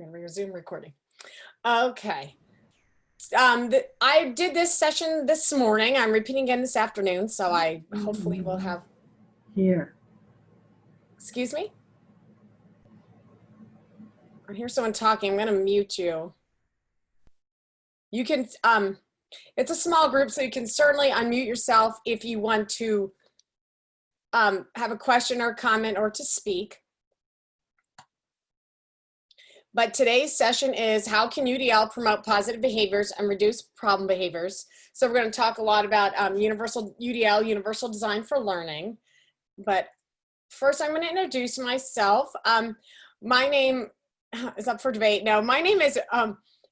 We're Zoom recording. Okay. I did this session this morning. I'm repeating again this afternoon, so I hopefully will have. Here. Excuse me? I hear someone talking. I'm going to mute you. You can, it's a small group, so you can certainly unmute yourself if you want to have a question or comment or to speak. But today's session is how can UDL promote positive behaviors and reduce problem behaviors? So we're going to talk a lot about universal UDL, universal design for learning. But first I'm going to introduce myself. My name is up for debate. No, my name is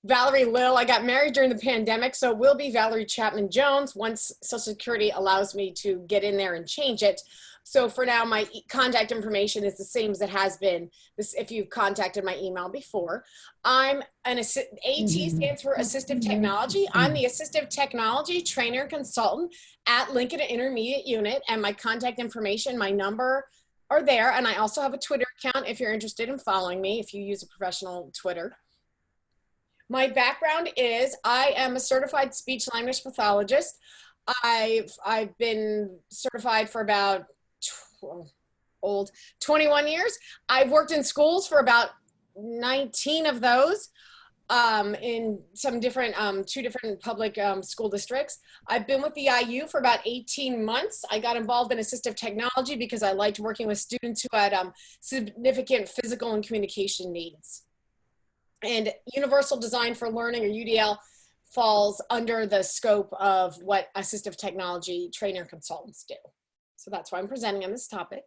Valerie Lill. I got married during the pandemic, so it will be Valerie Chapman Jones once Social Security allows me to get in there and change it. So for now, my contact information is the same as it has been if you've contacted my email before. I'm an AT stands for Assistive Technology. I'm the Assistive Technology Trainer Consultant at Lincoln Intermediate Unit, and my contact information, my number are there. And I also have a Twitter account if you're interested in following me, if you use a professional Twitter. My background is I am a certified speech language pathologist. I've been certified for about 21 years. I've worked in schools for about 19 of those in some different, two different public school districts. I've been with the IU for about 18 months. I got involved in assistive technology because I liked working with students who had significant physical and communication needs. And universal design for learning, or UDL, falls under the scope of what assistive technology trainer consultants do. So that's why I'm presenting on this topic.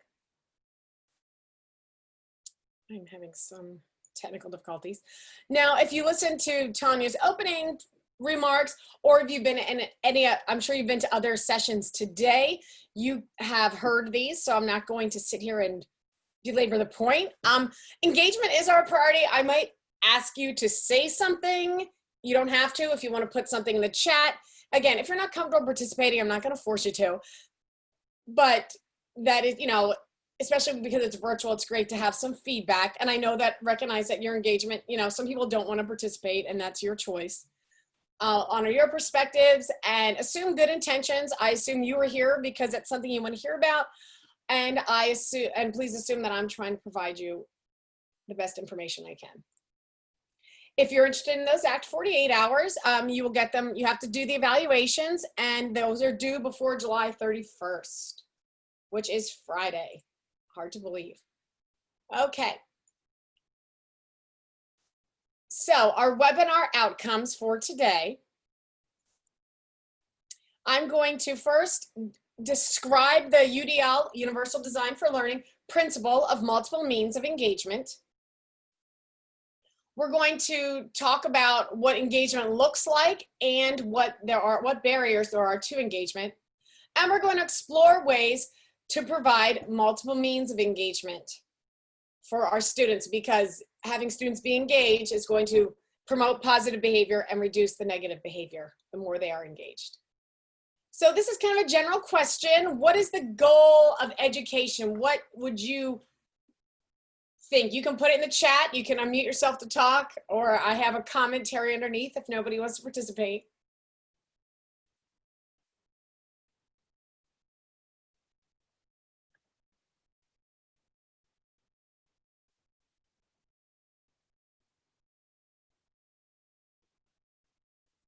I'm having some technical difficulties. Now, if you listen to Tanya's opening remarks, or if you've been in any, I'm sure you've been to other sessions today, you have heard these, so I'm not going to sit here and belabor the point. Engagement is our priority. I might ask you to say something. You don't have to if you want to put something in the chat. Again, if you're not comfortable participating, I'm not going to force you to. But that is, you know, especially because it's virtual, it's great to have some feedback. And I know that, recognize that your engagement, you know, some people don't want to participate, and that's your choice. I'll honor your perspectives and assume good intentions. I assume you are here because it's something you want to hear about. And I assume, and please assume that I'm trying to provide you the best information I can. If you're interested in those Act 48 hours, you will get them. You have to do the evaluations, and those are due before July 31st, which is Friday. Hard to believe. Okay. So our webinar outcomes for today. I'm going to first describe the UDL, Universal Design for Learning, principle of multiple means of engagement. We're going to talk about what engagement looks like and what barriers there are to engagement. And we're going to explore ways to provide multiple means of engagement for our students, because having students be engaged is going to promote positive behavior and reduce the negative behavior the more they are engaged. So this is kind of a general question. What is the goal of education? What would you think? You can put it in the chat, you can unmute yourself to talk, or I have a commentary underneath if nobody wants to participate.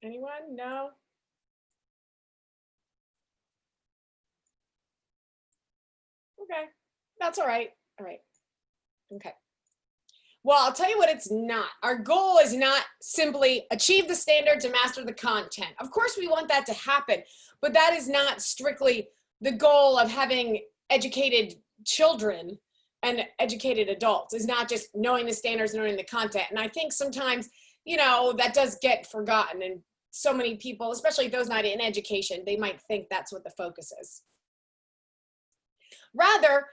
Anyone? No? Okay, that's all right. All right. Okay. Well, I'll tell you what it's not. Our goal is not simply achieve the standards and master the content. Of course, we want that to happen, but that is not strictly the goal of having educated children and educated adults. Is not just knowing the standards, knowing the content. And I think sometimes, you know, that does get forgotten. And so many people, especially those not in education, they might think that's what the focus is. Rather,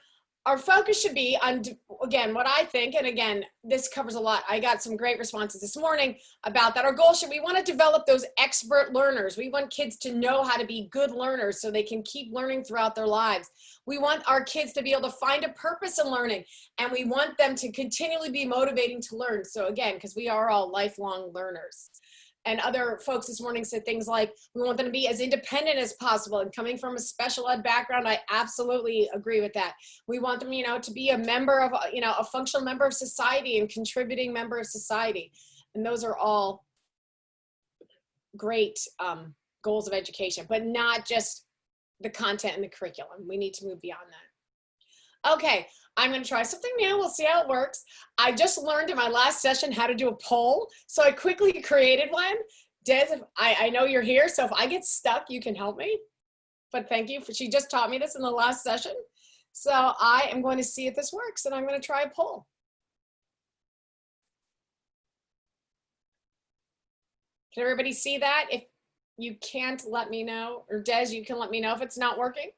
our focus should be on, again, what I think, and again, this covers a lot. I got some great responses this morning about that. Our goal should, we want to develop those expert learners. We want kids to know how to be good learners so they can keep learning throughout their lives. We want our kids to be able to find a purpose in learning, and we want them to continually be motivating to learn. So again, because we are all lifelong learners. And other folks this morning said things like, we want them to be as independent as possible. And coming from a special ed background, I absolutely agree with that. We want them, you know, to be a member of, you know, a functional member of society and contributing member of society. And those are all great goals of education, but not just the content and the curriculum. We need to move beyond that. Okay, I'm going to try something new. We'll see how it works. I just learned in my last session how to do a poll, so I quickly created one. Des, I know you're here, so if I get stuck, you can help me. But thank you, she just taught me this in the last session. So I am going to see if this works, and I'm going to try a poll. Can everybody see that? If you can't, let me know. Or Des, you can let me know if it's not working.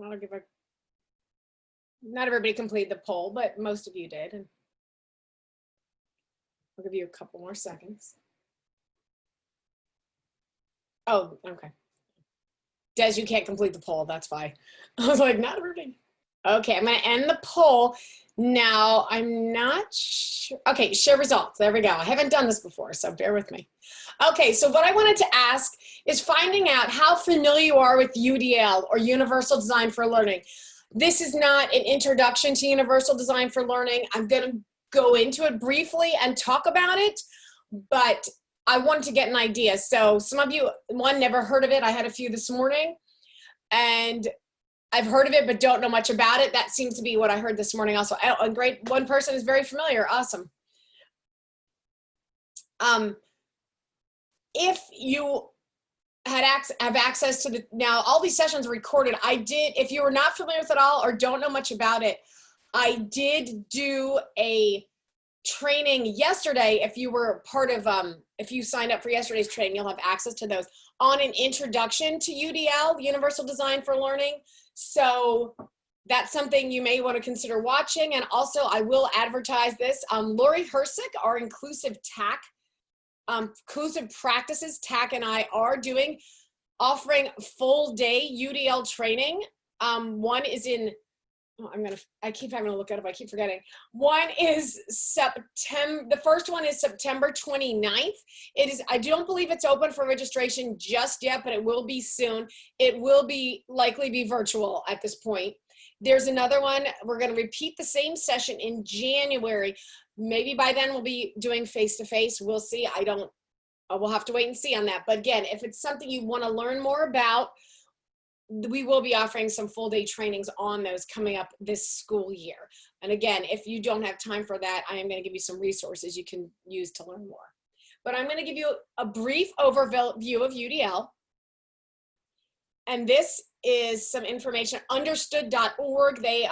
I'll give a, not everybody completed the poll, but most of you did. And I'll give you a couple more seconds. Oh, okay. Des, you can't complete the poll, that's why. I was like, not everybody. Okay, I'm gonna end the poll. Now, I'm not sure. Okay, share results, there we go. I haven't done this before, so bear with me. Okay, so what I wanted to ask is finding out how familiar you are with UDL, or Universal Design for Learning. This is not an introduction to Universal Design for Learning. I'm gonna go into it briefly and talk about it, but I wanted to get an idea. So some of you, one, never heard of it. I had a few this morning, and I've heard of it, but don't know much about it. That seems to be what I heard this morning also. A great, one person is very familiar, awesome. If you have access to the, now all these sessions are recorded. I did, if you were not familiar with it all or don't know much about it, I did do a training yesterday. If you were part of, if you signed up for yesterday's training, you'll have access to those, on an introduction to UDL, Universal Design for Learning. So that's something you may want to consider watching. And also I will advertise this. Lori Hersick, our inclusive TAC, inclusive practices TAC and I are offering full day UDL training. One is in, oh, I keep having to look it up, I keep forgetting. One is September, the first one is September 29th. It is, I don't believe it's open for registration just yet, but it will be soon. It will be likely be virtual at this point. There's another one, we're gonna repeat the same session in January. Maybe by then we'll be doing face-to-face, we'll see. We'll have to wait and see on that. But again, if it's something you wanna learn more about, we will be offering some full day trainings on those coming up this school year. And again, if you don't have time for that, I am going to give you some resources you can use to learn more. But I'm going to give you a brief overview of UDL. And this is some information, understood.org. They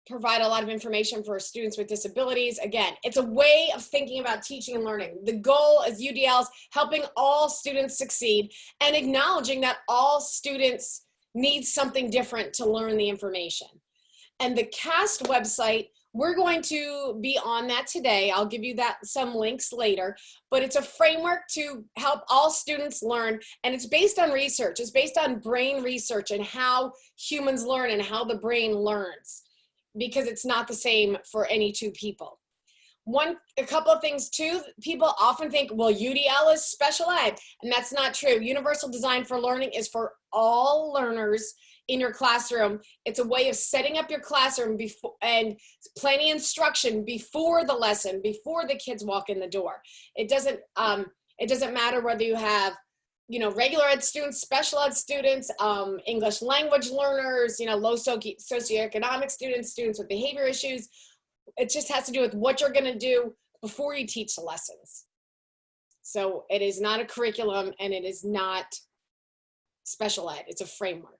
provide a lot of information for students with disabilities. Again, it's a way of thinking about teaching and learning. The goal is UDL's helping all students succeed and acknowledging that all students need something different to learn the information. And the CAST website, we're going to be on that today. I'll give you some links later, but it's a framework to help all students learn. And it's based on research. It's based on brain research and how humans learn and how the brain learns, because it's not the same for any two people. A couple of things too, people often think, well, UDL is special ed, and that's not true. Universal Design for Learning is for all learners in your classroom. It's a way of setting up your classroom before and planning instruction before the lesson, before the kids walk in the door. It doesn't matter whether you have, regular ed students, special ed students, English language learners, low socioeconomic students, students with behavior issues. It just has to do with what you're going to do before you teach the lessons. So it is not a curriculum and it is not special ed. It's a framework.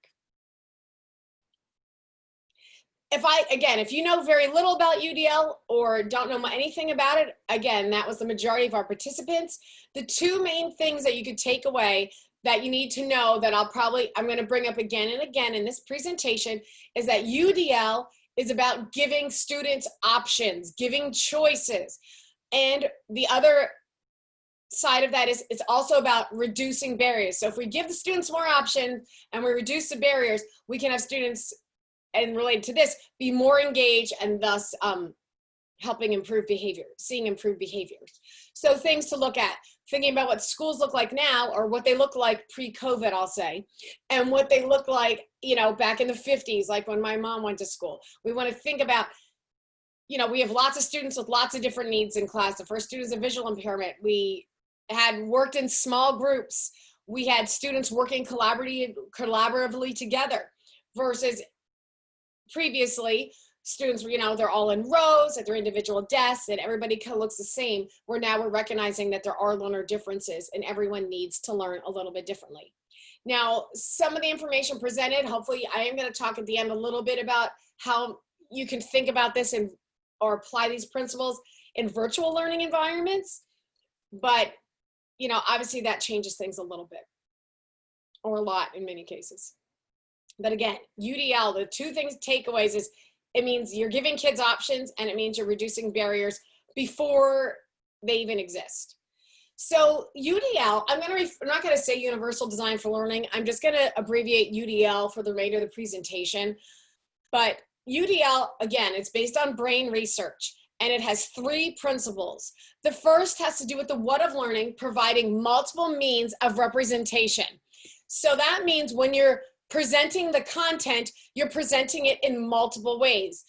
If you know very little about UDL or don't know anything about it, again, that was the majority of our participants. The two main things that you could take away that you need to know that I'm going to bring up again and again in this presentation is that UDL is about giving students options, giving choices. And the other side of that is it's also about reducing barriers. So if we give the students more options and we reduce the barriers, we can have students, and related to this, be more engaged and thus helping improve behavior, seeing improved behaviors. So things to look at, thinking about what schools look like now or what they look like pre-COVID, I'll say, and what they look like, back in the 50s, like when my mom went to school. We want to think about, we have lots of students with lots of different needs in class. The first student is a visual impairment. We had worked in small groups. We had students working collaboratively together versus previously, students, they're all in rows at their individual desks and everybody kind of looks the same, where now we're recognizing that there are learner differences and everyone needs to learn a little bit differently. Now, some of the information presented, hopefully I am going to talk at the end a little bit about how you can think about this or apply these principles in virtual learning environments. But, obviously that changes things a little bit or a lot in many cases. But again, UDL, the two things takeaways is it means you're giving kids options and it means you're reducing barriers before they even exist. So UDL, I'm not going to say Universal Design for Learning. I'm just going to abbreviate UDL for the remainder of the presentation. But UDL, again, it's based on brain research and it has 3 principles. The first has to do with the what of learning, providing multiple means of representation. So that means when you're presenting the content, you're presenting it in multiple ways.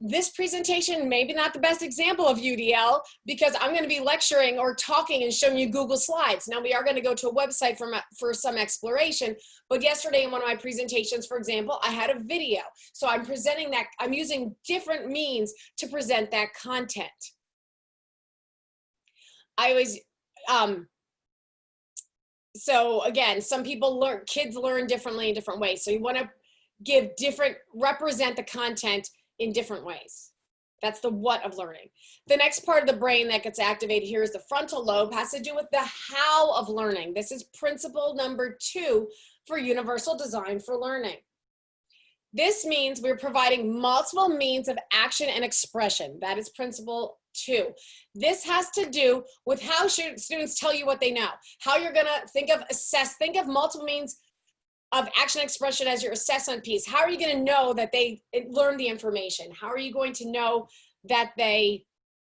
This presentation may be not the best example of UDL because I'm going to be lecturing or talking and showing you Google Slides. Now we are going to go to a website for some exploration, but yesterday in one of my presentations, for example, I had a video. So I'm presenting that, I'm using different means to present that content. So again, some people kids learn differently in different ways. So you want to represent the content in different ways. That's the what of learning. The next part of the brain that gets activated here is the frontal lobe, has to do with the how of learning. This is principle number 2 for Universal Design for Learning. This means we're providing multiple means of action and expression. That is principle 2. This has to do with how students tell you what they know, how you're going to think of multiple means of action expression as your assessment piece. How are you going to know that they learned the information? How are you going to know that they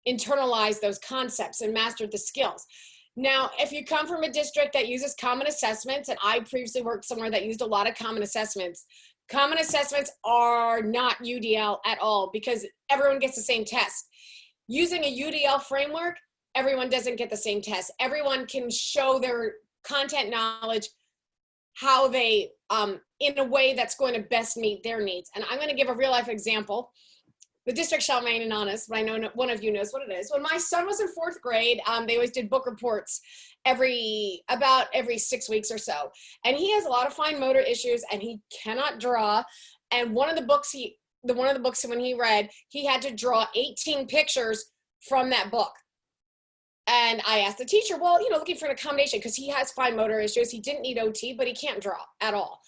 internalized those concepts and mastered the skills? Now, if you come from a district that uses common assessments, and I previously worked somewhere that used a lot of common assessments are not UDL at all because everyone gets the same test. Using a UDL framework, everyone doesn't get the same test. Everyone can show their content knowledge how they, in a way that's going to best meet their needs. And I'm going to give a real life example. The district shall remain anonymous, but I know one of you knows what it is. When my son was in 4th grade, they always did book reports about every 6 weeks or so. And he has a lot of fine motor issues and he cannot draw. And one of the books when he read, he had to draw 18 pictures from that book. And I asked the teacher, well, looking for an accommodation because he has fine motor issues. He didn't need OT, but he can't draw at all.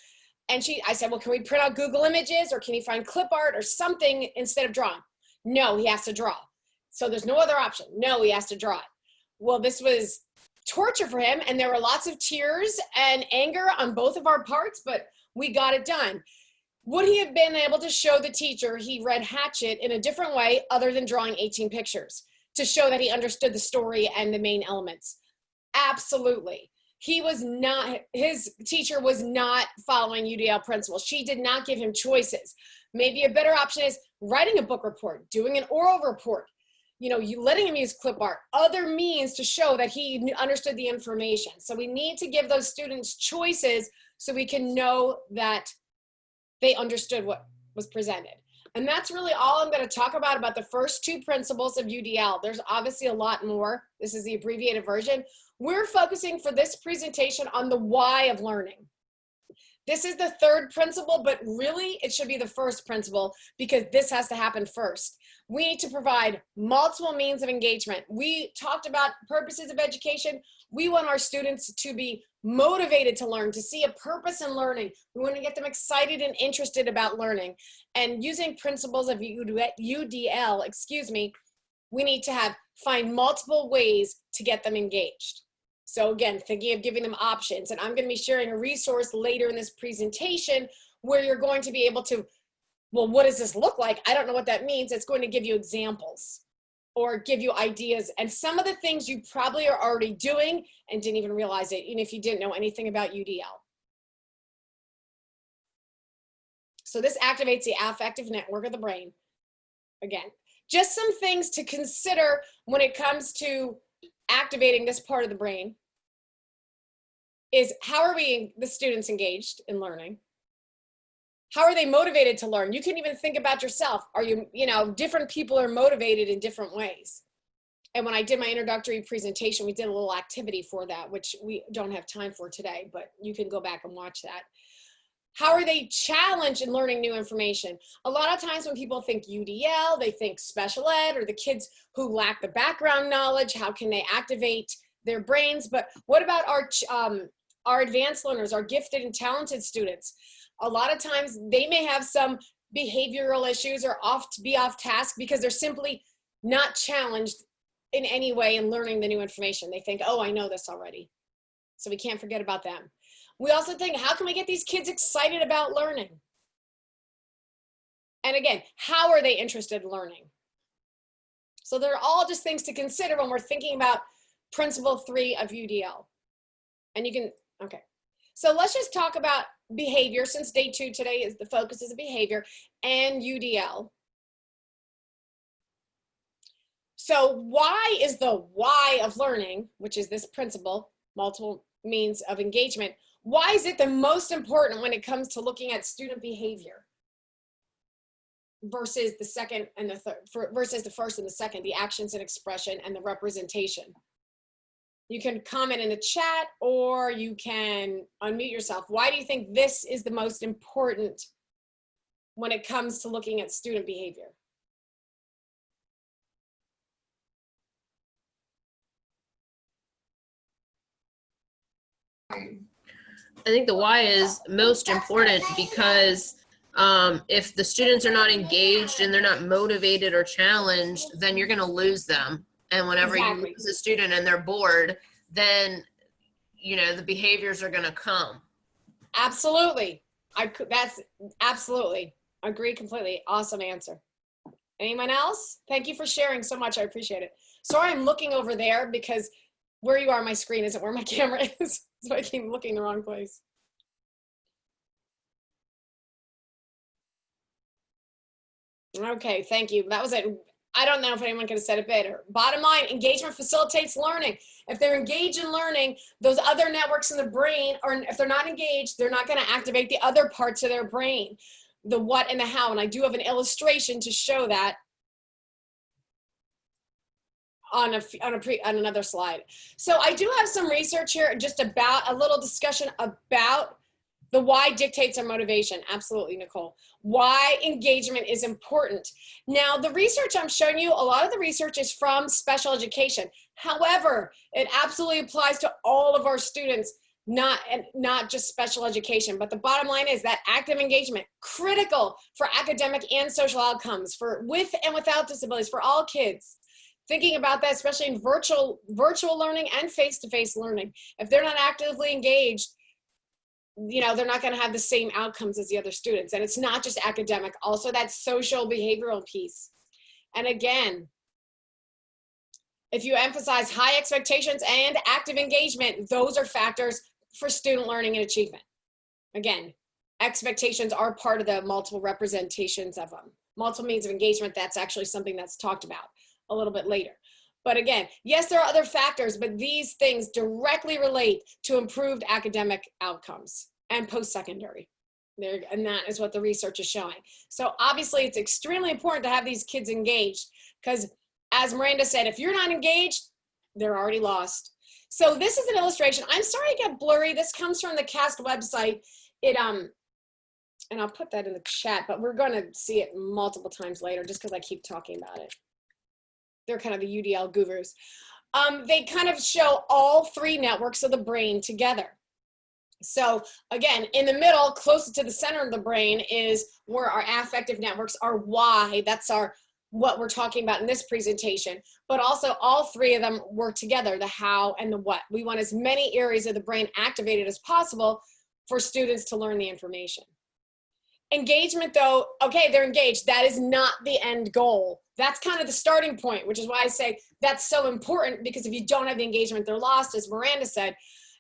And I said, well, can we print out Google Images or can he find clip art or something instead of drawing? No, he has to draw. So there's no other option. No, he has to draw it. Well, this was torture for him. And there were lots of tears and anger on both of our parts, but we got it done. Would he have been able to show the teacher he read Hatchet in a different way other than drawing 18 pictures to show that he understood the story and the main elements? Absolutely. his teacher was not following UDL principles. She did not give him choices. Maybe a better option is writing a book report, doing an oral report, you letting him use clip art, other means to show that he understood the information. So we need to give those students choices so we can know that they understood what was presented. And that's really all I'm going to talk about the first two principles of UDL. There's obviously a lot more. This is the abbreviated version. We're focusing for this presentation on the why of learning. This is the third principle, but really it should be the first principle because this has to happen first. We need to provide multiple means of engagement. We talked about purposes of education. We want our students to be motivated to learn, to see a purpose in learning. We want to get them excited and interested about learning. And using principles of UDL, we need to find multiple ways to get them engaged. So again, thinking of giving them options. And I'm going to be sharing a resource later in this presentation where you're going to be able to, well, what does this look like? I don't know what that means. It's going to give you examples or give you ideas. And some of the things you probably are already doing and didn't even realize it, even if you didn't know anything about UDL. So this activates the affective network of the brain. Again, just some things to consider when it comes to activating this part of the brain is how are the students engaged in learning? How are they motivated to learn? You can even think about yourself. Are different people are motivated in different ways. And when I did my introductory presentation, we did a little activity for that, which we don't have time for today, but you can go back and watch that. How are they challenged in learning new information? A lot of times when people think UDL, they think special ed or the kids who lack the background knowledge, how can they activate their brains? But what about our advanced learners, our gifted and talented students? A lot of times they may have some behavioral issues or be off task because they're simply not challenged in any way in learning the new information. They think, oh, I know this already. So we can't forget about them. We also think, how can we get these kids excited about learning? And again, how are they interested in learning? So they're all just things to consider when we're thinking about principle 3 of UDL. And you can, okay. So let's just talk about behavior, since day 2 today is the focus is behavior and UDL. So why is the why of learning, which is this principle, multiple means of engagement, why is it the most important when it comes to looking at student behavior versus the second and the third, versus the first and the second, the actions and expression and the representation? You can comment in the chat or you can unmute yourself. Why do you think this is the most important when it comes to looking at student behavior? I think the why is most important because if the students are not engaged and they're not motivated or challenged, then you're going to lose them. And whenever you lose a student and they're bored, then, the behaviors are going to come. Absolutely. That's absolutely. Agree completely. Awesome answer. Anyone else? Thank you for sharing so much. I appreciate it. Sorry, I'm looking over there because where you are on my screen isn't where my camera is. So I keep looking in the wrong place. Okay, thank you. That was it. I don't know if anyone could have said it better. Bottom line, engagement facilitates learning. If they're engaged in learning, those other networks in the brain, or if they're not engaged, they're not going to activate the other parts of their brain, the what and the how. And I do have an illustration to show that on another slide. So I do have some research here, just about a little discussion about the why dictates our motivation. Absolutely, Nicole. Why engagement is important. Now, the research I'm showing you, a lot of the research is from special education. However, it absolutely applies to all of our students, not just special education. But the bottom line is that active engagement, critical for academic and social outcomes, for with and without disabilities, for all kids. Thinking about that, especially in virtual learning and face-to-face learning. If they're not actively engaged, they're not going to have the same outcomes as the other students. And it's not just academic, also that social behavioral piece. And again, If you emphasize high expectations and active engagement, those are factors for student learning and achievement. Again, expectations are part of the multiple representations of multiple means of engagement. That's actually something that's talked about a little bit later. But again, yes, there are other factors, but these things directly relate to improved academic outcomes and post-secondary. And that is what the research is showing. So obviously it's extremely important to have these kids engaged, because as Miranda said, if you're not engaged, they're already lost. So this is an illustration. I'm sorry it got blurry. This comes from the CAST website. And I'll put that in the chat, but we're going to see it multiple times later just because I keep talking about it. They're kind of the UDL gurus. They kind of show all three networks of the brain together. So again, in the middle, closest to the center of the brain, is where our affective networks are why. That's what we're talking about in this presentation. But also all three of them work together, the how and the what. We want as many areas of the brain activated as possible for students to learn the information. Engagement though, okay, they're engaged. That is not the end goal. That's kind of the starting point, which is why I say that's so important, because if you don't have the engagement, they're lost, as Miranda said.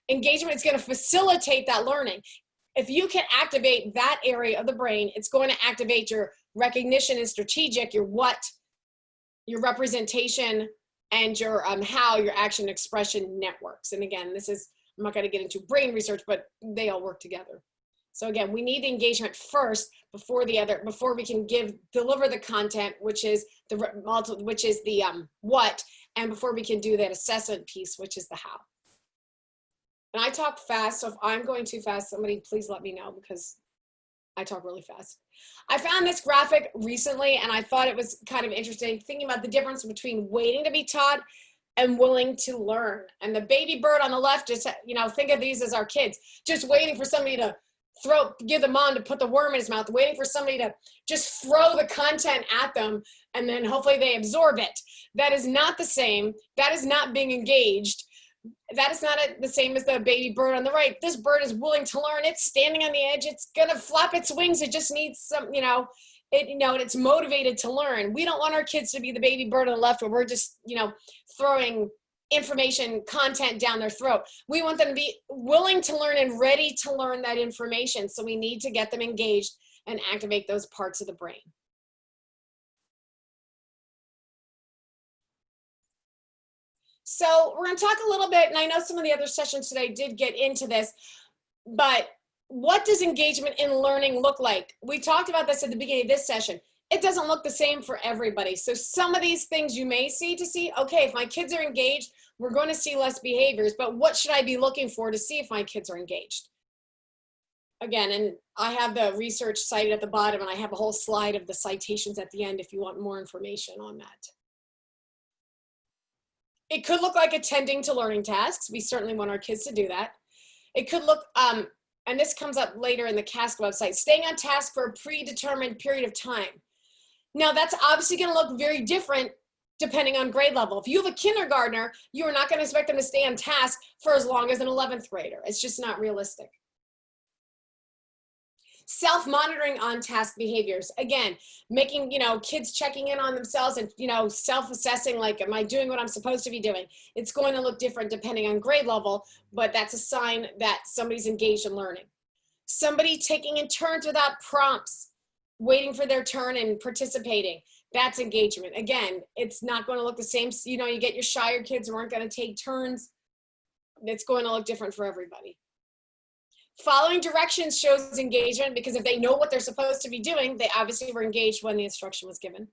Engagement is going to facilitate that learning. If you can activate that area of the brain, it's going to activate your recognition and strategic, your what, your representation, and your how, your action expression networks. And again, this is, I'm not going to get into brain research, but they all work together. So again, we need the engagement first before we can deliver the content, which is the what, and before we can do that assessment piece, which is the how. And I talk fast, so if I'm going too fast, somebody please let me know, because I talk really fast. I found this graphic recently, and I thought it was kind of interesting, thinking about the difference between waiting to be taught and willing to learn. And the baby bird on the left, just, think of these as our kids, just waiting for somebody to give them on to put the worm in his mouth, waiting for somebody to just throw the content at them, and then hopefully they absorb it. That is not the same. That is not being engaged. That is not the same as the baby bird on the right. This bird is willing to learn. It's standing on the edge. It's gonna flap its wings. It just needs some, it's motivated to learn. We don't want our kids to be the baby bird on the left, where we're just, throwing information, content down their throat. We want them to be willing to learn and ready to learn that information. So we need to get them engaged and activate those parts of the brain. So we're going to talk a little bit, and I know some of the other sessions today did get into this, but what does engagement in learning look like? We talked about this at the beginning of this session. It doesn't look the same for everybody. So some of these things you may see, okay, if my kids are engaged, we're going to see less behaviors, but what should I be looking for to see if my kids are engaged? Again, and I have the research cited at the bottom, and I have a whole slide of the citations at the end if you want more information on that. It could look like attending to learning tasks. We certainly want our kids to do that. It could look, and this comes up later in the CAST website, staying on task for a predetermined period of time. Now that's obviously going to look very different depending on grade level. If you have a kindergartner, you are not going to expect them to stay on task for as long as an 11th grader. It's just not realistic. Self-monitoring on task behaviors. Again, making, kids checking in on themselves and, self-assessing, like, am I doing what I'm supposed to be doing? It's going to look different depending on grade level, but that's a sign that somebody's engaged in learning. Somebody taking in turns without prompts, waiting for their turn and participating. That's engagement. Again, it's not going to look the same. You get your shyer kids who aren't going to take turns. It's going to look different for everybody. Following directions shows engagement, because if they know what they're supposed to be doing, they obviously were engaged when the instruction was given.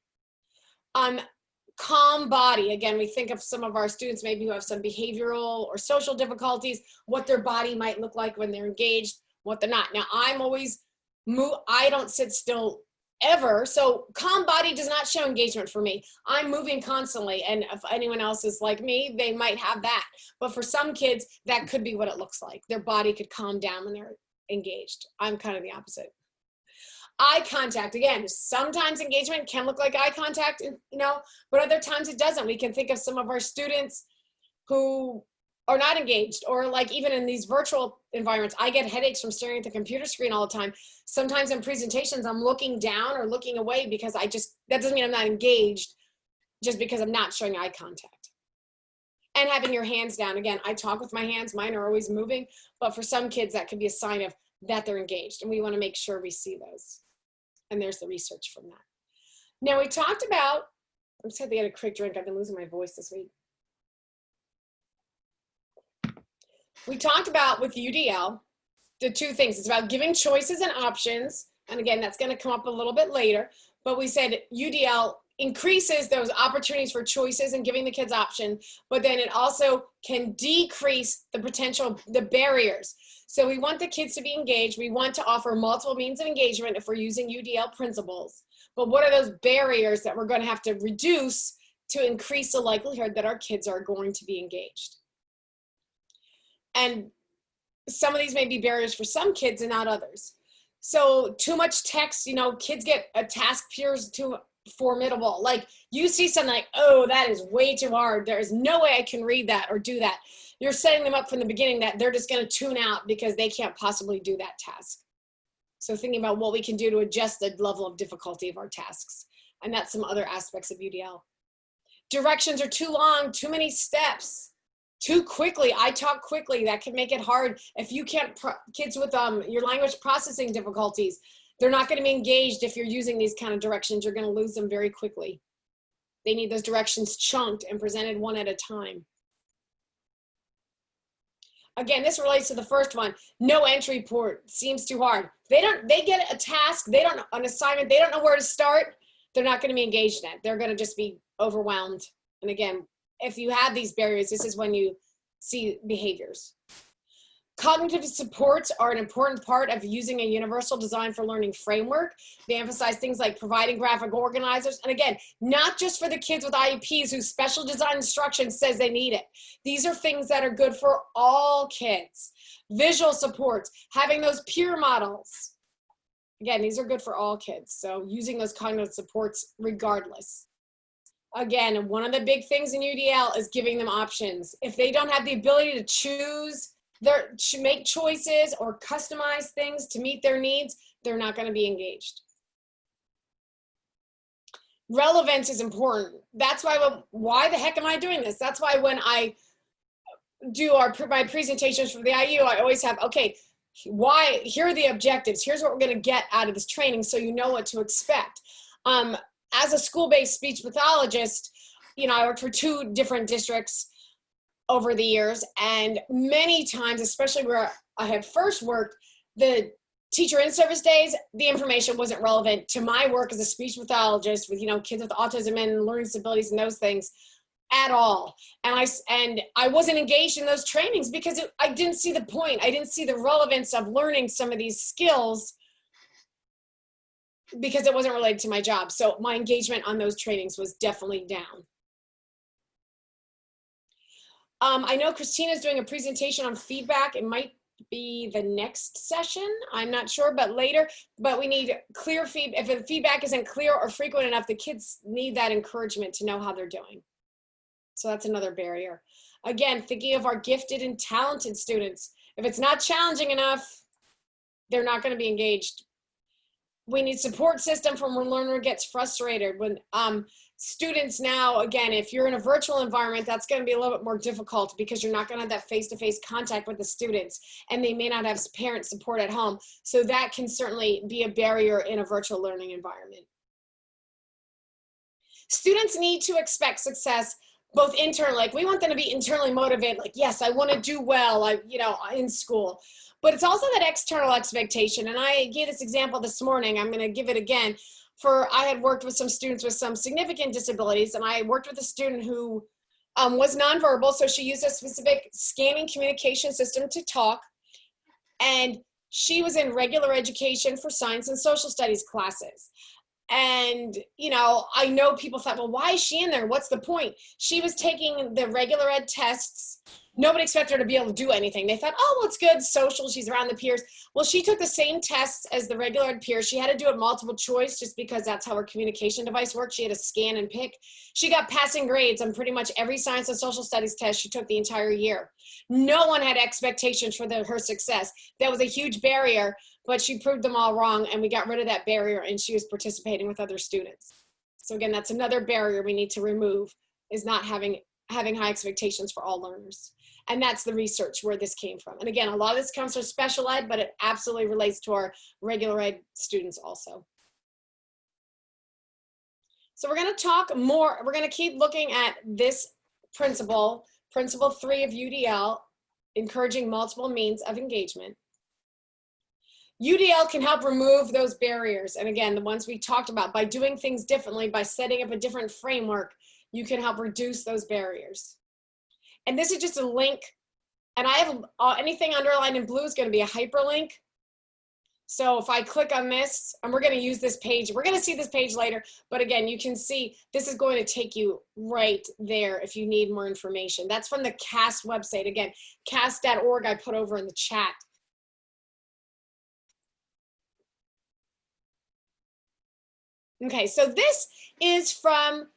Calm body. Again, we think of some of our students maybe who have some behavioral or social difficulties, what their body might look like when they're engaged, what they're not. Now, I don't sit still ever. So calm body does not show engagement for me. I'm moving constantly. And if anyone else is like me, they might have that. But for some kids, that could be what it looks like. Their body could calm down when they're engaged. I'm kind of the opposite. Eye contact. Again, sometimes engagement can look like eye contact, but other times it doesn't. We can think of some of our students who are not engaged, or like even in these virtual environments, I get headaches from staring at the computer screen all the time. Sometimes in presentations, I'm looking down or looking away because that doesn't mean I'm not engaged, just because I'm not showing eye contact. And having your hands down. Again, I talk with my hands. Mine are always moving. But for some kids, that could be a sign of that they're engaged. And we want to make sure we see those. And there's the research from that. Now, we talked about, I'm just going to get a quick drink. I've been losing my voice this week. We talked about with UDL, the two things. It's about giving choices and options. And again, that's going to come up a little bit later. But we said UDL increases those opportunities for choices and giving the kids option, but then it also can decrease the potential, the barriers. So we want the kids to be engaged. We want to offer multiple means of engagement if we're using UDL principles. But what are those barriers that we're going to have to reduce to increase the likelihood that our kids are going to be engaged? And some of these may be barriers for some kids and not others. So too much text, you know, kids get a task appears too formidable. Like you see something like, oh, that is way too hard. There is no way I can read that or do that. You're setting them up from the beginning that they're just going to tune out because they can't possibly do that task. So thinking about what we can do to adjust the level of difficulty of our tasks. And that's some other aspects of UDL. Directions are too long, too many steps, too quickly. I talk quickly. That can make it hard. If you can't, kids with your language processing difficulties, they're not going to be engaged if you're using these kind of directions. You're going to lose them very quickly. They need those directions chunked and presented one at a time. Again, this relates to the first one. No entry port seems too hard. They get a task, an assignment, they don't know where to start. They're not going to be engaged in it. They're going to just be overwhelmed. And again, if you have these barriers, this is when you see behaviors. Cognitive supports are an important part of using a universal design for learning framework. They emphasize things like providing graphic organizers. And again, not just for the kids with IEPs whose special design instruction says they need it. These are things that are good for all kids. Visual supports, having those peer models. Again, these are good for all kids. So using those cognitive supports regardless. Again, one of the big things in UDL is giving them options. If they don't have the ability to choose, to make choices or customize things to meet their needs, they're not going to be engaged. Relevance is important. That's why the heck am I doing this? That's why when I do my presentations for the IU, I always have, okay, here are the objectives. Here's what we're going to get out of this training so you know what to expect. As a school-based speech pathologist, you know, I worked for 2 different districts over the years, and many times, especially where I had first worked, the teacher in-service days, the information wasn't relevant to my work as a speech pathologist with, you know, kids with autism and learning disabilities and those things at all. And I wasn't engaged in those trainings because I didn't see the point. I didn't see the relevance of learning some of these skills because it wasn't related to my job. So my engagement on those trainings was definitely down. I know Christina's doing a presentation on feedback. It might be the next session. I'm not sure, but later. But we need clear feedback. If the feedback isn't clear or frequent enough, the kids need that encouragement to know how they're doing. So that's another barrier. Again, thinking of our gifted and talented students. If it's not challenging enough, they're not going to be engaged. We need support system from when a learner gets frustrated. When students now, again, if you're in a virtual environment, that's going to be a little bit more difficult because you're not going to have that face-to-face contact with the students, and they may not have parent support at home. So that can certainly be a barrier in a virtual learning environment. Students need to expect success both internally, like we want them to be internally motivated, like, yes, I want to do well, in school. But it's also that external expectation. And I gave this example this morning. I'm going to give it again. I had worked with some students with some significant disabilities, and I worked with a student who was nonverbal. So she used a specific scanning communication system to talk. And she was in regular education for science and social studies classes. And, I know people thought, well, why is she in there? What's the point? She was taking the regular ed tests. Nobody expected her to be able to do anything. They thought, oh, well, it's good, social, she's around the peers. Well, she took the same tests as the regular ed peers. She had to do it multiple choice just because that's how her communication device worked. She had to scan and pick. She got passing grades on pretty much every science and social studies test she took the entire year. No one had expectations for her success. That was a huge barrier, but she proved them all wrong, and we got rid of that barrier, and she was participating with other students. So again, that's another barrier we need to remove, is not having having high expectations for all learners. And that's the research where this came from. And again, a lot of this comes from special ed, but it absolutely relates to our regular ed students also. So we're going to talk more. We're going to keep looking at this principle, principle 3 of UDL, encouraging multiple means of engagement. UDL can help remove those barriers. And again, the ones we talked about, by doing things differently, by setting up a different framework, you can help reduce those barriers. And this is just a link. And I have anything underlined in blue is going to be a hyperlink. So if I click on this, and we're going to use this page, we're going to see this page later, but again, you can see this is going to take you right there if you need more information. That's from the CAST website. Again, cast.org I put over in the chat. Okay, so this is from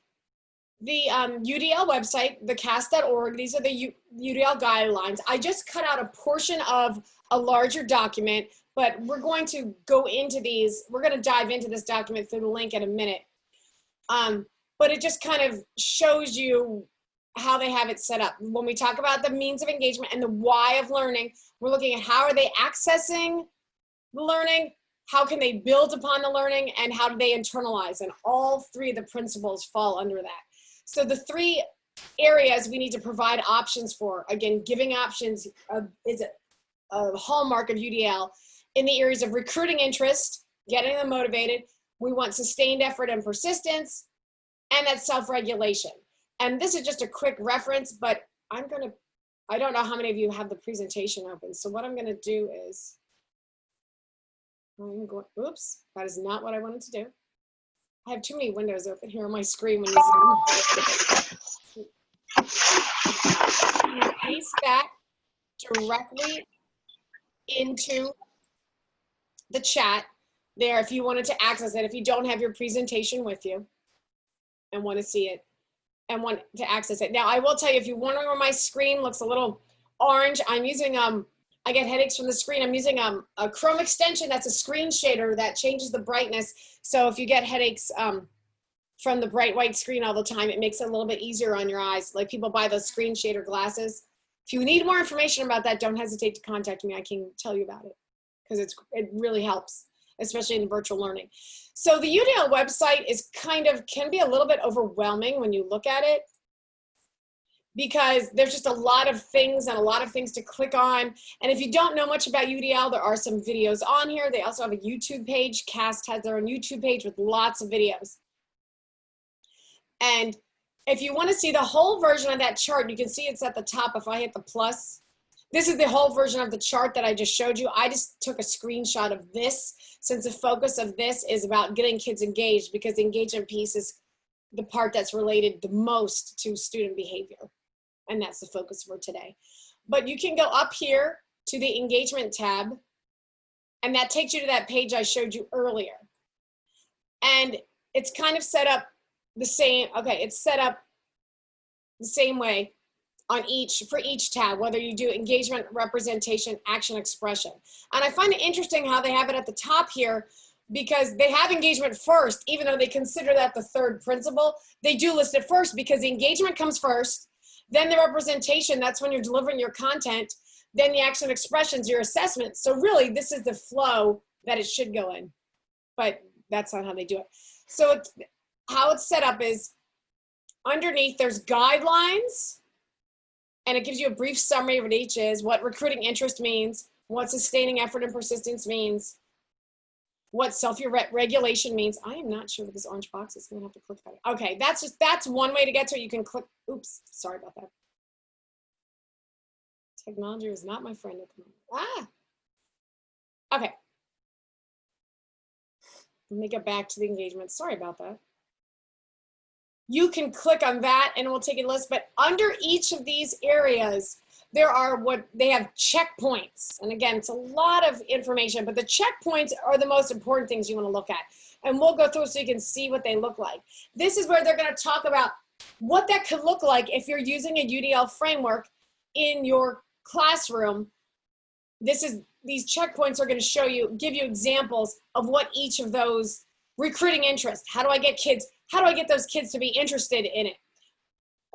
the UDL website, the cast.org. These are the UDL guidelines. I just cut out a portion of a larger document, but we're going to go into these. We're going to dive into this document through the link in a minute. But it just kind of shows you how they have it set up. When we talk about the means of engagement and the why of learning, we're looking at how are they accessing the learning, how can they build upon the learning, and how do they internalize? And all three of the principles fall under that. So the three areas we need to provide options for, again, giving options is a hallmark of UDL. In the areas of recruiting interest, getting them motivated, we want sustained effort and persistence, and that self-regulation. And this is just a quick reference, but I don't know how many of you have the presentation open. So what I'm gonna do is, oops, that is not what I wanted to do. I have too many windows open here on my screen when you zoom. I'm gonna paste that directly into the chat there if you wanted to access it, if you don't have your presentation with you and want to see it and want to access it. Now, I will tell you, if you're wondering where my screen looks a little orange, I'm using, I get headaches from the screen. I'm using a Chrome extension that's a screen shader that changes the brightness. So if you get headaches from the bright white screen all the time, it makes it a little bit easier on your eyes. Like people buy those screen shader glasses. If you need more information about that, don't hesitate to contact me. I can tell you about it because it really helps, especially in virtual learning. So the UDL website is can be a little bit overwhelming when you look at it, because there's just a lot of things and a lot of things to click on. And if you don't know much about UDL, there are some videos on here. They also have a YouTube page. CAST has their own YouTube page with lots of videos. And if you want to see the whole version of that chart, you can see it's at the top if I hit the plus. This is the whole version of the chart that I just showed you. I just took a screenshot of this since the focus of this is about getting kids engaged, because the engagement piece is the part that's related the most to student behavior. And that's the focus for today. But you can go up here to the engagement tab, and that takes you to that page I showed you earlier. And it's kind of set up the same, okay, it's set up the same way on for each tab, whether you do engagement, representation, action, expression. And I find it interesting how they have it at the top here, because they have engagement first, even though they consider that the third principle. They do list it first because the engagement comes first, then the representation, that's when you're delivering your content, then the action expressions, your assessment. So really, this is the flow that it should go in, but that's not how they do it. So how it's set up is underneath there's guidelines, and it gives you a brief summary of what each is, what recruiting interest means, what sustaining effort and persistence means, what self-regulation means. I am not sure what this orange box is. I'm gonna have to click that. Okay, that's one way to get to it. You can click, oops, sorry about that. Technology is not my friend at the moment. Okay. Let me get back to the engagement. Sorry about that. You can click on that and it will take a list, but under each of these areas, there are what they have checkpoints. And again, it's a lot of information, but the checkpoints are the most important things you want to look at. And we'll go through so you can see what they look like. This is where they're going to talk about what that could look like if you're using a UDL framework in your classroom. These checkpoints are going to give you examples of what each of those recruiting interest. How do I get those kids to be interested in it?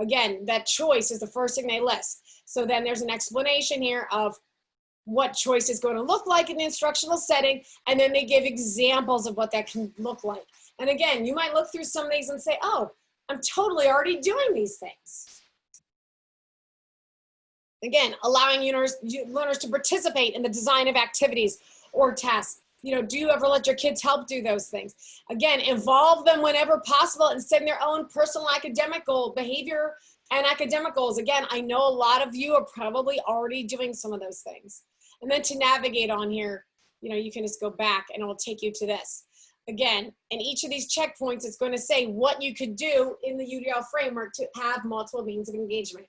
Again, that choice is the first thing they list. So then there's an explanation here of what choice is going to look like in the instructional setting, and then they give examples of what that can look like. And again, you might look through some of these and say, oh, I'm totally already doing these things. Again, allowing learners to participate in the design of activities or tasks. You know, do you ever let your kids help do those things? Again, involve them whenever possible and set their own personal academic goal, behavior and academic goals. Again, I know a lot of you are probably already doing some of those things. And then to navigate on here, you know, you can just go back and it will take you to this. Again, in each of these checkpoints, it's going to say what you could do in the UDL framework to have multiple means of engagement.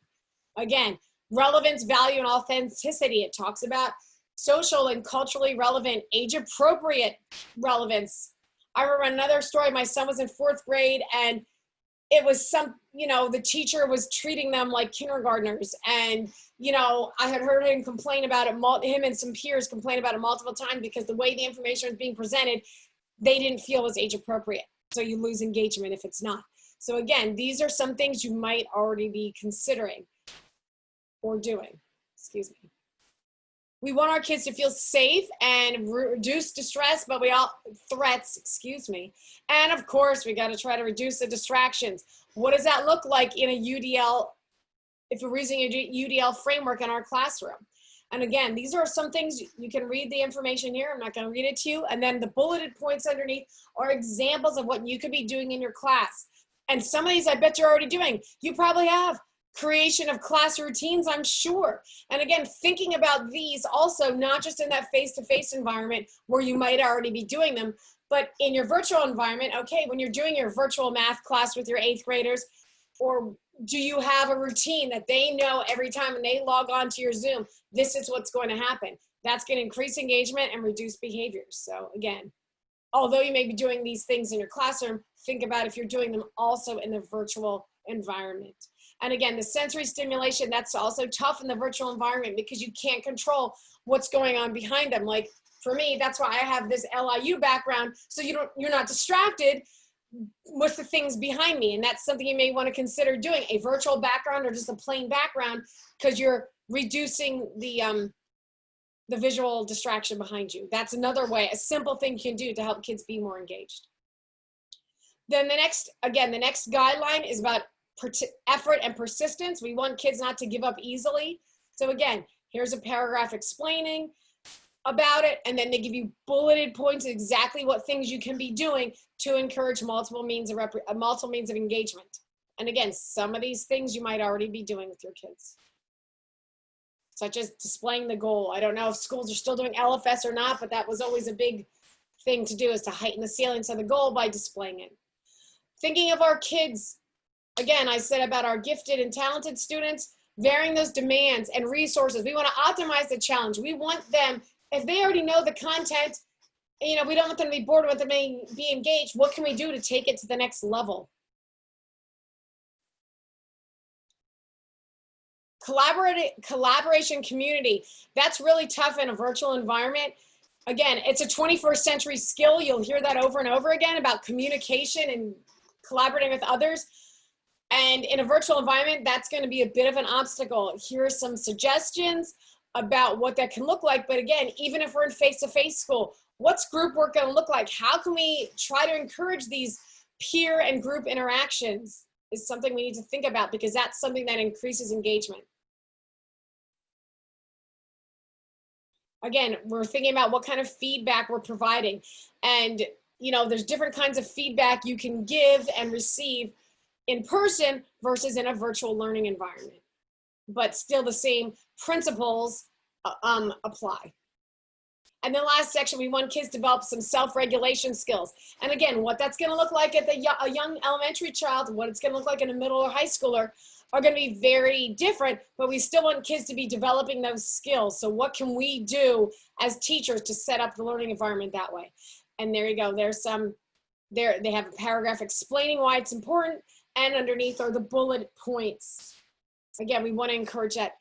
Again, relevance, value, and authenticity. It talks about social and culturally relevant, age-appropriate relevance. I remember another story. My son was in 4th grade, and it was you know, the teacher was treating them like kindergartners. And, you know, I had heard him complain about it, him and some peers complain about it multiple times because the way the information was being presented, they didn't feel was age appropriate. So you lose engagement if it's not. So again, these are some things you might already be considering or doing, excuse me. We want our kids to feel safe and reduce distress, but threats, excuse me. And of course, we got to try to reduce the distractions. What does that look like in a UDL, if we're using a UDL framework in our classroom? And again, these are some things you can read the information here. I'm not going to read it to you. And then the bulleted points underneath are examples of what you could be doing in your class. And some of these I bet you're already doing. You probably have creation of class routines, I'm sure. And again, thinking about these also, not just in that face-to-face environment where you might already be doing them, but in your virtual environment. Okay, when you're doing your virtual math class with your 8th graders, or do you have a routine that they know every time when they log on to your Zoom, this is what's going to happen? That's going to increase engagement and reduce behaviors. So again, although you may be doing these things in your classroom, think about if you're doing them also in the virtual environment. And again, the sensory stimulation, that's also tough in the virtual environment because you can't control what's going on behind them. Like for me, that's why I have this LIU background, so you're not distracted with the things behind me. And that's something you may want to consider doing, a virtual background or just a plain background, because you're reducing the visual distraction behind you. That's another way, a simple thing you can do to help kids be more engaged. Then the next guideline is about effort and persistence. We want kids not to give up easily. So again, here's a paragraph explaining about it, and then they give you bulleted points of exactly what things you can be doing to encourage multiple means of engagement. And again, some of these things you might already be doing with your kids, such as displaying the goal. I don't know if schools are still doing LFS or not, but that was always a big thing to do, is to heighten the salience of the goal by displaying it. Thinking of our kids, again, I said about our gifted and talented students, varying those demands and resources. We want to optimize the challenge. We want them, if they already know the content, you know, we don't want them to be bored with them, be engaged. What can we do to take it to the next level? Collaboration community. That's really tough in a virtual environment. Again, it's a 21st century skill. You'll hear that over and over again about communication and collaborating with others. And in a virtual environment, that's going to be a bit of an obstacle. Here are some suggestions about what that can look like. But again, even if we're in face-to-face school, what's group work going to look like? How can we try to encourage these peer and group interactions is something we need to think about, because that's something that increases engagement. Again, we're thinking about what kind of feedback we're providing. And, you know, there's different kinds of feedback you can give and receive in person versus in a virtual learning environment, but still the same principles apply. And the last section, we want kids to develop some self-regulation skills. And again, what that's going to look like at a young elementary child, what it's going to look like in a middle or high schooler are going to be very different, but we still want kids to be developing those skills. So what can we do as teachers to set up the learning environment that way? And there you go. There's some, they have a paragraph explaining why it's important, and underneath are the bullet points. Again, we want to encourage that.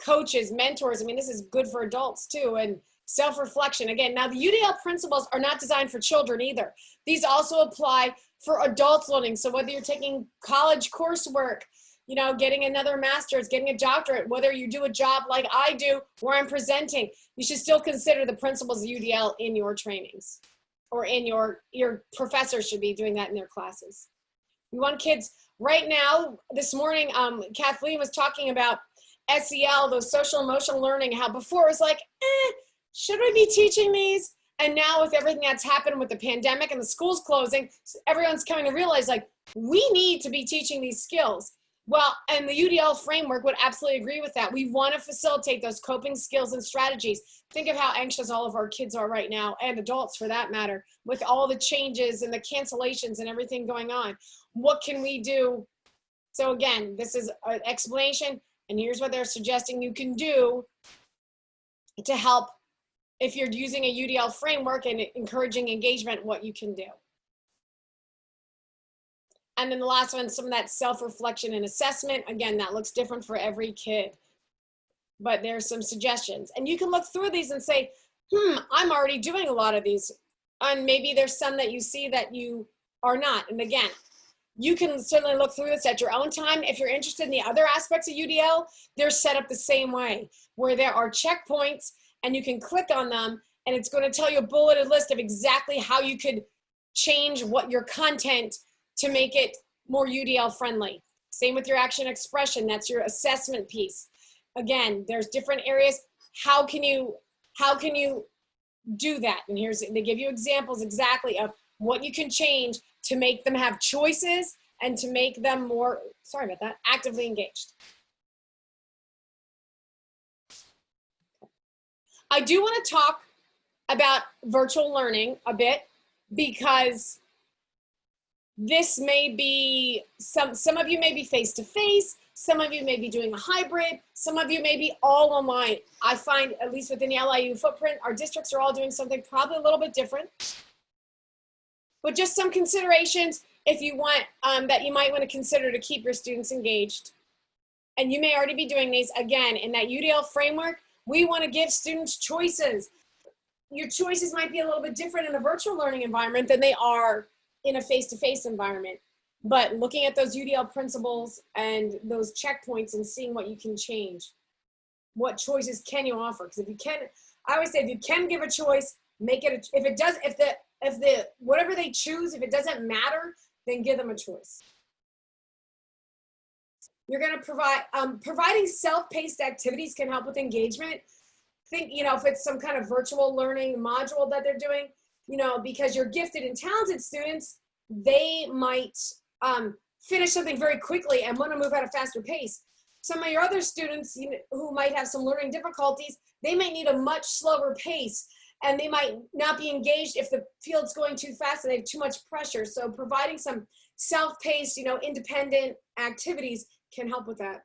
Coaches, mentors, I mean, this is good for adults too, and self-reflection. Again, now the UDL principles are not designed for children either. These also apply for adults learning. So whether you're taking college coursework, you know, getting another master's, getting a doctorate, whether you do a job like I do where I'm presenting, you should still consider the principles of UDL in your trainings, or in your professors should be doing that in their classes. We want kids right now. This morning, Kathleen was talking about SEL, those social emotional learning, how before it was like, should we be teaching these? And now with everything that's happened with the pandemic and the schools closing, everyone's coming to realize like, we need to be teaching these skills. Well, and the UDL framework would absolutely agree with that. We want to facilitate those coping skills and strategies. Think of how anxious all of our kids are right now, and adults for that matter, with all the changes and the cancellations and everything going on. What can we do? So again, this is an explanation, and here's what they're suggesting you can do to help if you're using a UDL framework and encouraging engagement, what you can do. And then the last one, some of that self-reflection and assessment. Again, that looks different for every kid, but there's some suggestions. And you can look through these and say, I'm already doing a lot of these. And maybe there's some that you see that you are not. And again, you can certainly look through this at your own time. If you're interested in the other aspects of UDL, they're set up the same way, where there are checkpoints and you can click on them, and it's going to tell you a bulleted list of exactly how you could change what your content to make it more UDL friendly. Same with your action expression. That's your assessment piece. Again, there's different areas. How can you do that? And they give you examples exactly of what you can change to make them have choices and to make them more, sorry about that, actively engaged. I do want to talk about virtual learning a bit, because this may be, some of you may be face-to-face, some of you may be doing a hybrid, some of you may be all online. I find, at least within the LIU footprint, our districts are all doing something probably a little bit different. But just some considerations if you want, that you might want to consider to keep your students engaged. And you may already be doing these. Again, in that UDL framework, we want to give students choices. Your choices might be a little bit different in a virtual learning environment than they are in a face-to-face environment. But looking at those UDL principles and those checkpoints and seeing what you can change. What choices can you offer? Because if you can, I always say, if you can give a choice, make it, if the whatever they choose, if it doesn't matter, then give them a choice. You're going to provide, providing self-paced activities can help with engagement. Think, if it's some kind of virtual learning module that they're doing, because you're gifted and talented students, they might finish something very quickly and want to move at a faster pace. Some of your other students who might have some learning difficulties, they may need a much slower pace, and they might not be engaged if the field's going too fast and they have too much pressure. So providing some self-paced, independent activities can help with that.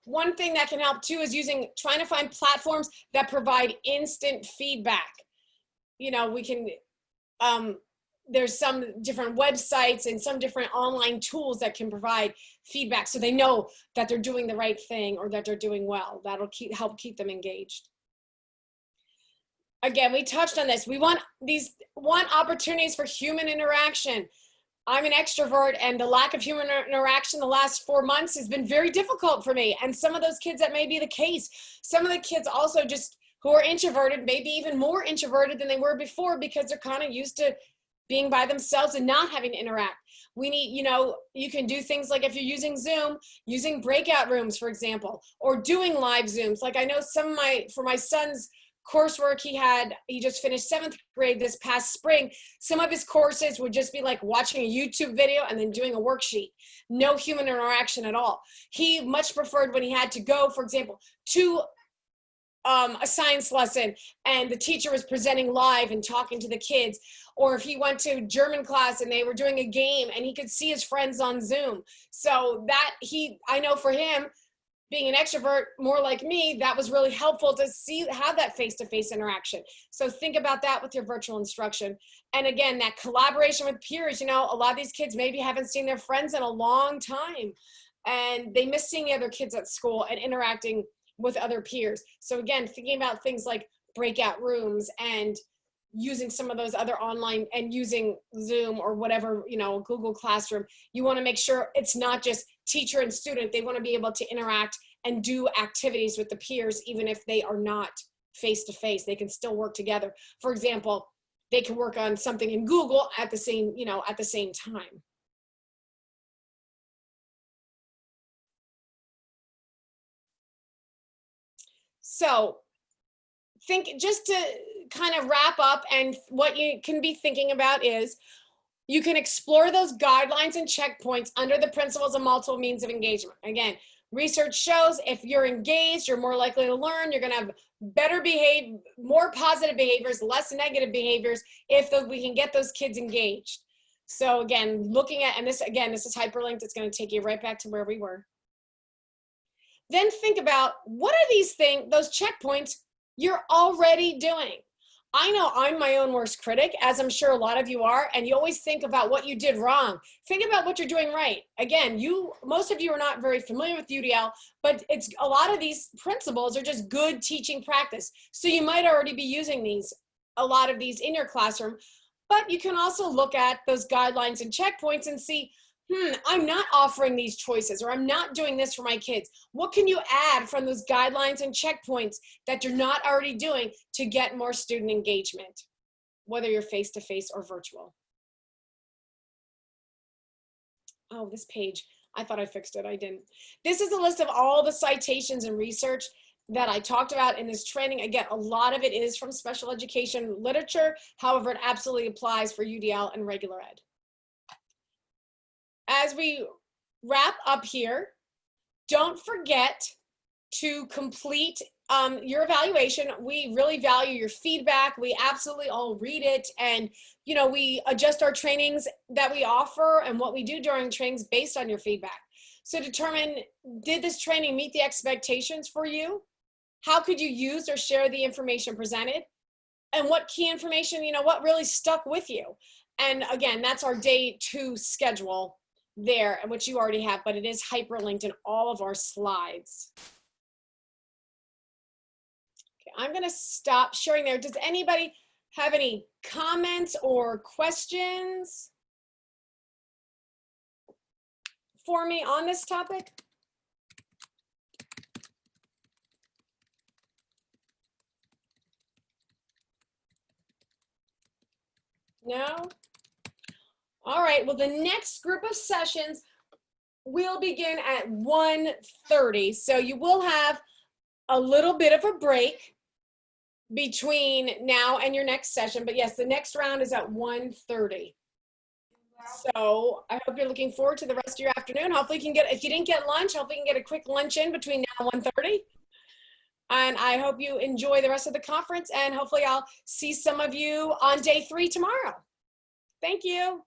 One thing that can help too is trying to find platforms that provide instant feedback. We can, there's some different websites and some different online tools that can provide feedback so they know that they're doing the right thing or that they're doing well. That'll help keep them engaged. Again, we touched on this. We want opportunities for human interaction. I'm an extrovert, and the lack of human interaction the last 4 months has been very difficult for me. And some of those kids, that may be the case. Some of the kids also just who are introverted, maybe even more introverted than they were before, because they're kind of used to being by themselves and not having to interact. We need, you can do things like if you're using Zoom, using breakout rooms, for example, or doing live Zooms. Like I know for my son's coursework, he just finished 7th grade this past spring. Some of his courses would just be like watching a YouTube video and then doing a worksheet. No human interaction at all. He much preferred when he had to go, for example, to a science lesson and the teacher was presenting live and talking to the kids, or if he went to German class and they were doing a game and he could see his friends on Zoom. So that I know for him, being an extrovert, more like me, that was really helpful to have that face-to-face interaction. So think about that with your virtual instruction. And again, that collaboration with peers, a lot of these kids maybe haven't seen their friends in a long time, and they miss seeing the other kids at school and interacting with other peers. So again, thinking about things like breakout rooms and, using some of those other online and using Zoom or whatever, Google Classroom. You want to make sure it's not just teacher and student. They want to be able to interact and do activities with the peers, even if they are not face-to-face. They can still work together. For example, they can work on something in Google at the same, at the same time. So just to kind of wrap up, and what you can be thinking about is you can explore those guidelines and checkpoints under the principles of multiple means of engagement. Again, research shows if you're engaged, you're more likely to learn, you're going to have better more positive behaviors, less negative behaviors if we can get those kids engaged. So again, looking at, and this is hyperlinked, it's going to take you right back to where we were. Then think about, what are these things, those checkpoints you're already doing? I know I'm my own worst critic, as I'm sure a lot of you are, and you always think about what you did wrong. Think about what you're doing right. Again, most of you are not very familiar with UDL, but a lot of these principles are just good teaching practice. So you might already be using a lot of these in your classroom, but you can also look at those guidelines and checkpoints and see, I'm not offering these choices, or I'm not doing this for my kids. What can you add from those guidelines and checkpoints that you're not already doing to get more student engagement, whether you're face-to-face or virtual? Oh, this page, I thought I fixed it, I didn't. This is a list of all the citations and research that I talked about in this training. Again, a lot of it is from special education literature. However, it absolutely applies for UDL and regular ed. As we wrap up here, don't forget to complete your evaluation. We really value your feedback. We absolutely all read it, and we adjust our trainings that we offer and what we do during trainings based on your feedback. So determine, did this training meet the expectations for you? How could you use or share the information presented? And what key information, what really stuck with you? And again, that's our day 2 schedule there, which you already have, but it is hyperlinked in all of our slides. Okay, I'm going to stop sharing there. Does anybody have any comments or questions for me on this topic? No? All right, well, the next group of sessions will begin at 1:30. So you will have a little bit of a break between now and your next session. But yes, the next round is at 1:30. So I hope you're looking forward to the rest of your afternoon. Hopefully you can get, if you didn't get lunch, hopefully you can get a quick lunch in between now and 1:30. And I hope you enjoy the rest of the conference, and hopefully I'll see some of you on day 3 tomorrow. Thank you.